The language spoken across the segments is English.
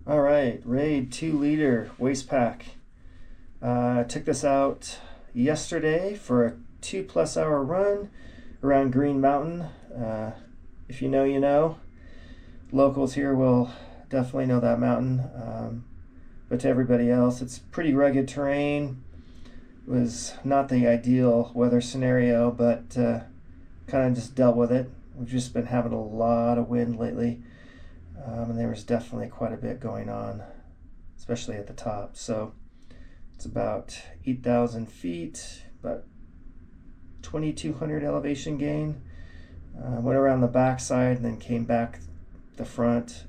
All right, Raide 2 liter waist pack. Took this out yesterday for a 2+ hour run around Green Mountain. If you know, you know. Locals here will definitely know that mountain. But to everybody else, it's pretty rugged terrain. It was not the ideal weather scenario, but kind of just dealt with it. We've just been having a lot of wind lately. And there was definitely quite a bit going on, especially at the top. So it's about 8,000 feet, about 2,200 elevation gain. Went around the back side and then came back the front,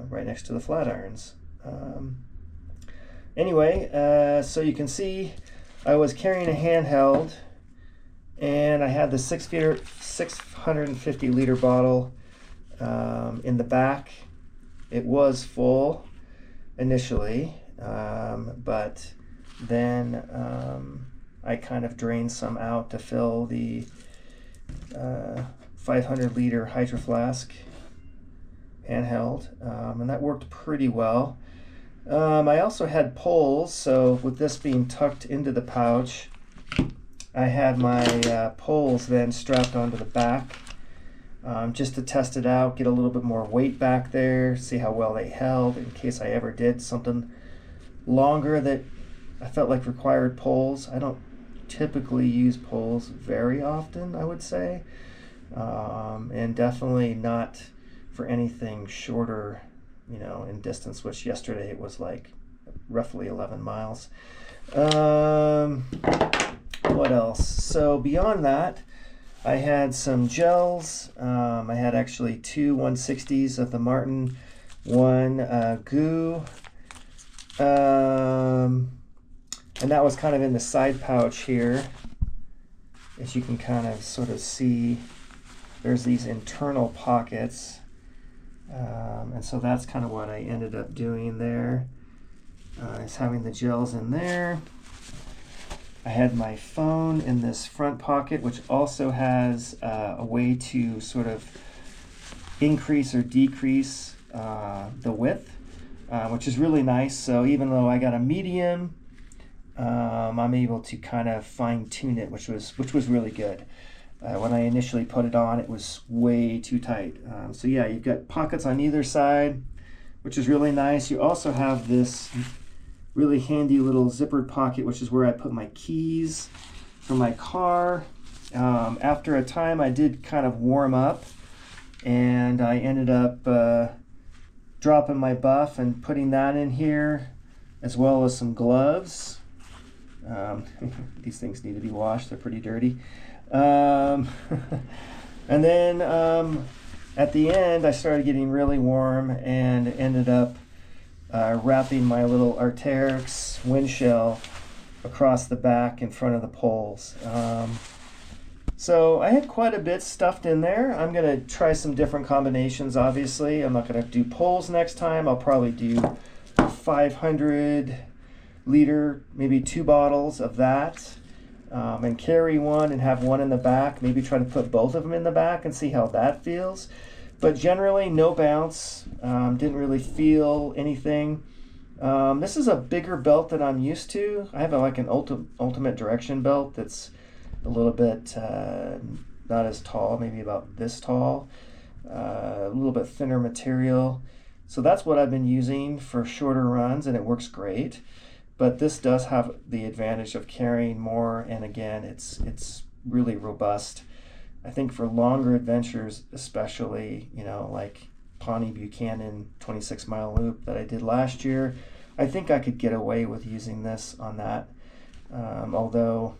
right next to the Flatirons. Anyway, so you can see I was carrying a handheld, and I had the 650 liter bottle in the back. It was full initially, but then I kind of drained some out to fill the 500 liter Hydro Flask handheld, and that worked pretty well. I also had poles, so with this being tucked into the pouch, I had my poles then strapped onto the back, just to test it out, get a little bit more weight back there, see how well they held in case I ever did something longer that I felt like required poles. I don't typically use poles very often, I would say, and definitely not for anything shorter, in distance, which yesterday it was like roughly 11 miles. What else? So beyond that, I had some gels. I had actually two 160s of the Martin, one goo, and that was kind of in the side pouch here. As you can kind of sort of see, there's these internal pockets. And so that's kind of what I ended up doing there, is having the gels in there. I had my phone in this front pocket, which also has a way to sort of increase or decrease the width, which is really nice. So even though I got a medium, I'm able to kind of fine tune it, which was really good. When I initially put it on, it was way too tight. So yeah, you've got pockets on either side, which is really nice. You also have this really handy little zippered pocket, which is where I put my keys for my car. After a time, I did kind of warm up, and I ended up dropping my buff and putting that in here, as well as some gloves. These things need to be washed, they're pretty dirty. And then at the end, I started getting really warm and ended up wrapping my little Arc'teryx wind shell across the back in front of the poles. So I had quite a bit stuffed in there. I'm going to try some different combinations, obviously. I'm not going to do poles next time. I'll probably do 500 liter, maybe 2 bottles of that. And carry one and have one in the back. Maybe try to put both of them in the back and see how that feels. But generally, no bounce. Didn't really feel anything. This is a bigger belt than I'm used to. I have like an ultimate direction belt that's a little bit not as tall, maybe about this tall. A little bit thinner material. So that's what I've been using for shorter runs, and it works great. But this does have the advantage of carrying more, and again, it's really robust. I think for longer adventures, especially, like Pawnee Buchanan 26-mile loop that I did last year, I think I could get away with using this on that. Although,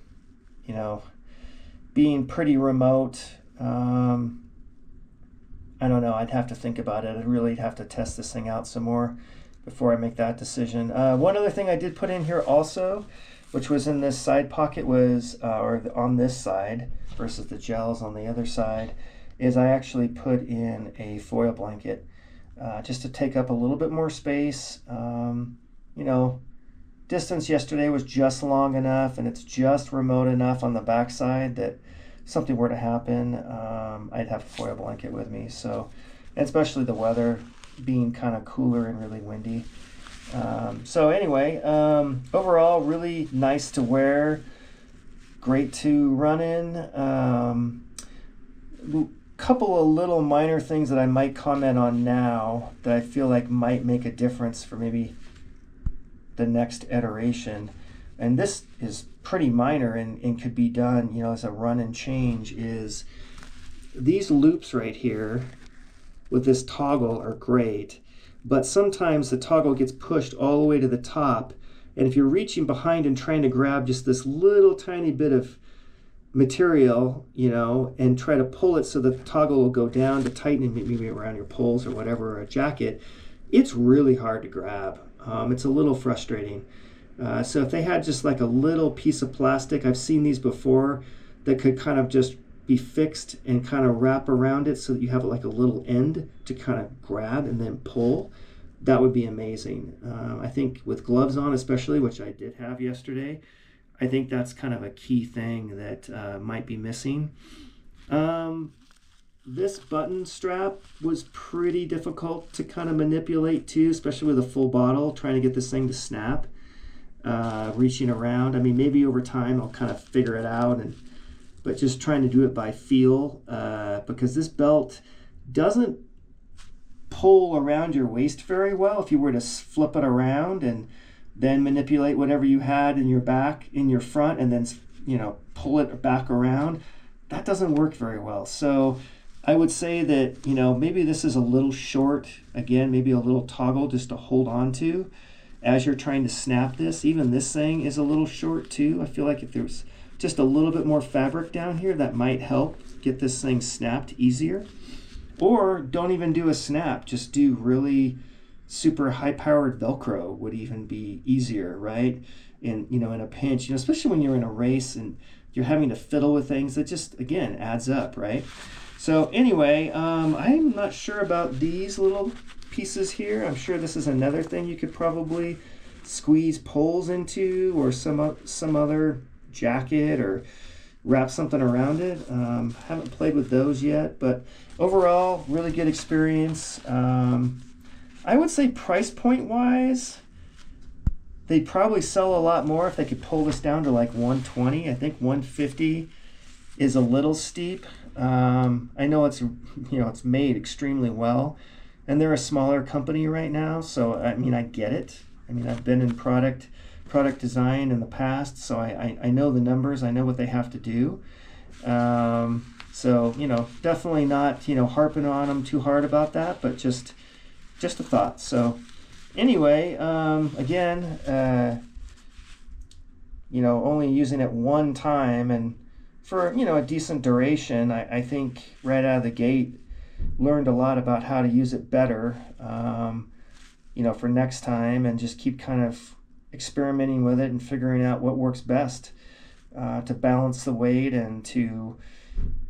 being pretty remote, I don't know, I'd have to think about it. I'd really have to test this thing out some more before I make that decision. One other thing I did put in here also, which was in this side pocket, was, or on this side versus the gels on the other side, is I actually put in a foil blanket just to take up a little bit more space. Distance yesterday was just long enough, and it's just remote enough on the backside that if something were to happen, I'd have a foil blanket with me. So, and especially the weather being kind of cooler and really windy. So anyway, overall really nice to wear, great to run in. Couple of little minor things that I might comment on now that I feel like might make a difference for maybe the next iteration. And this is pretty minor and could be done, you know, as a run and change, is these loops right here with this toggle are great, but sometimes the toggle gets pushed all the way to the top, and if you're reaching behind and trying to grab just this little tiny bit of material, you know, and try to pull it so the toggle will go down to tighten it maybe around your poles or whatever, or a jacket, it's really hard to grab. It's a little frustrating. So if they had just like a little piece of plastic, I've seen these before, that could kind of just be fixed and kind of wrap around it so that you have like a little end to kind of grab and then pull, that would be amazing. I think with gloves on especially, which I did have yesterday, I think that's kind of a key thing that might be missing. This button strap was pretty difficult to kind of manipulate too, especially with a full bottle, trying to get this thing to snap. Reaching around, I mean, maybe over time I'll kind of figure it out, but just trying to do it by feel, because this belt doesn't pull around your waist very well. If you were to flip it around and then manipulate whatever you had in your back, in your front, and then, you know, pull it back around, that doesn't work very well. So I would say that, you know, maybe this is a little short, again, maybe a little toggle just to hold on to as you're trying to snap this. Even this thing is a little short too. I feel like if there's just a little bit more fabric down here, that might help get this thing snapped easier. Or don't even do a snap, just do really super high-powered Velcro would even be easier, right? And, you know, in a pinch, you know, especially when you're in a race and you're having to fiddle with things, that just, again, adds up, right? So anyway, I'm not sure about these little pieces here. I'm sure this is another thing you could probably squeeze poles into, or some other jacket, or wrap something around it. Haven't played with those yet, but overall, really good experience. I would say price point wise, they'd probably sell a lot more if they could pull this down to like 120. I think 150 is a little steep. I know it's, you know, it's made extremely well, and they're a smaller company right now, so I mean, I get it. I mean, I've been in product design in the past, so I know the numbers, I know what they have to do. So, you know, definitely not, you know, harping on them too hard about that, but just a thought. So anyway, again, you know, only using it one time, and for, you know, a decent duration. I think right out of the gate learned a lot about how to use it better, you know, for next time, and just keep kind of experimenting with it and figuring out what works best to balance the weight and to,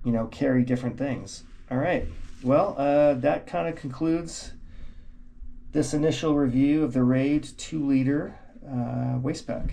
you know, carry different things. All right, well, that kind of concludes this initial review of the Raide 2-liter waist pack.